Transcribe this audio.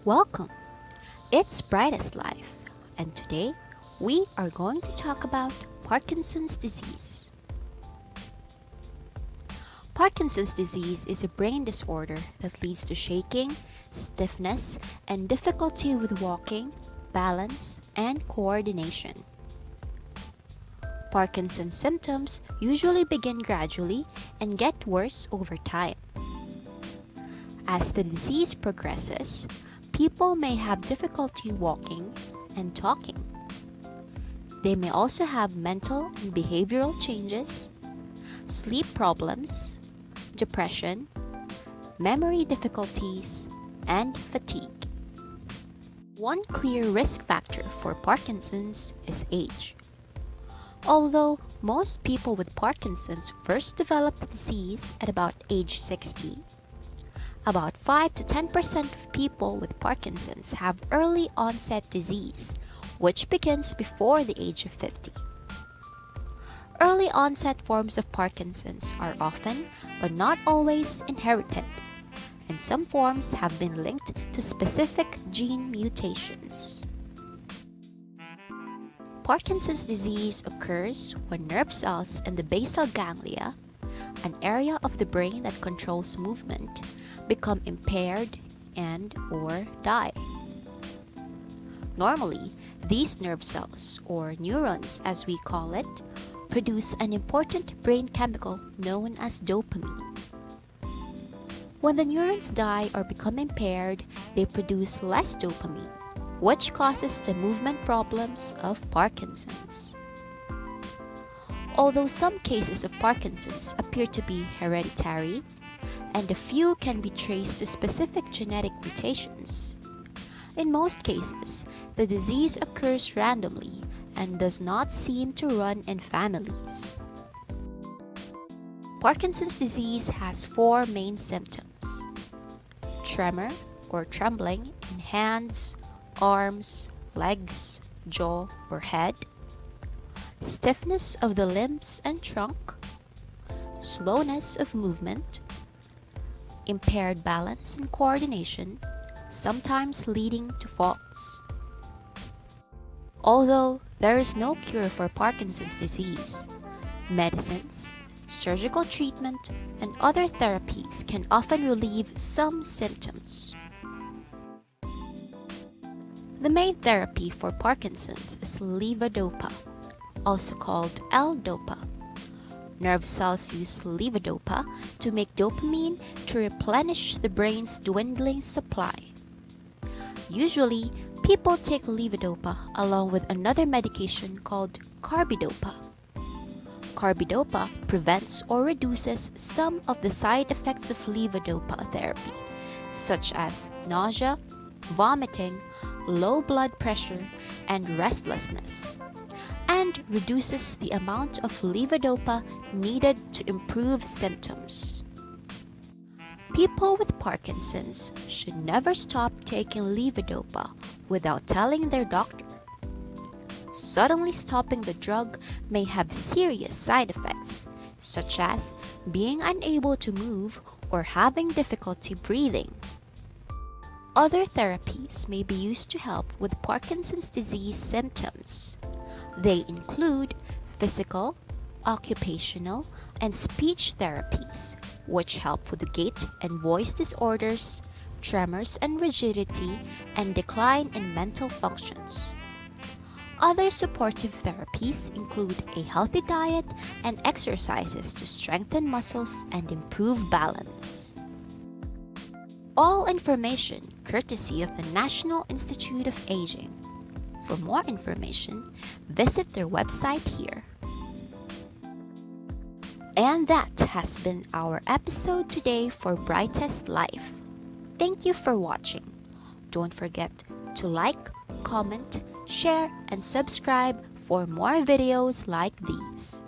Welcome! It's Brightest Life, and today we are going to talk about Parkinson's disease. Parkinson's disease is a brain disorder that leads to shaking, stiffness, and difficulty with walking, balance, and coordination. Parkinson's symptoms usually begin gradually and get worse over time. As the disease progresses, people may have difficulty walking and talking. They may also have mental and behavioral changes, sleep problems, depression, memory difficulties, and fatigue. One clear risk factor for Parkinson's is age. Although most people with Parkinson's first develop the disease at about age 60, about 5 to 10% of people with Parkinson's have early onset disease, which begins before the age of 50. Early onset forms of Parkinson's are often, but not always, inherited, and some forms have been linked to specific gene mutations. Parkinson's disease occurs when nerve cells in the basal ganglia, an area of the brain that controls movement, become impaired and/or die. Normally, these nerve cells, or neurons as we call it, produce an important brain chemical known as dopamine. When the neurons die or become impaired, they produce less dopamine, which causes the movement problems of Parkinson's. Although some cases of Parkinson's appear to be hereditary, and a few can be traced to specific genetic mutations, in most cases, the disease occurs randomly and does not seem to run in families. Parkinson's disease has four main symptoms: tremor or trembling in hands, arms, legs, jaw, or head, stiffness of the limbs and trunk, slowness of movement, impaired balance and coordination, sometimes leading to falls. Although there is no cure for Parkinson's disease, medicines, surgical treatment, and other therapies can often relieve some symptoms. The main therapy for Parkinson's is levodopa, also called L-dopa. Nerve cells use levodopa to make dopamine to replenish the brain's dwindling supply. Usually, people take levodopa along with another medication called carbidopa. Carbidopa prevents or reduces some of the side effects of levodopa therapy, such as nausea, vomiting, low blood pressure, and restlessness, and reduces the amount of levodopa needed to improve symptoms. People with Parkinson's should never stop taking levodopa without telling their doctor. Suddenly stopping the drug may have serious side effects, such as being unable to move or having difficulty breathing. Other therapies may be used to help with Parkinson's disease symptoms. They include physical, occupational, and speech therapies, which help with gait and voice disorders, tremors and rigidity, and decline in mental functions. Other supportive therapies include a healthy diet and exercises to strengthen muscles and improve balance. All information courtesy of the National Institute of Aging. For more information, visit their website here. And that has been our episode today for Brightest Life. Thank you for watching. Don't forget to like, comment, share, and subscribe for more videos like these.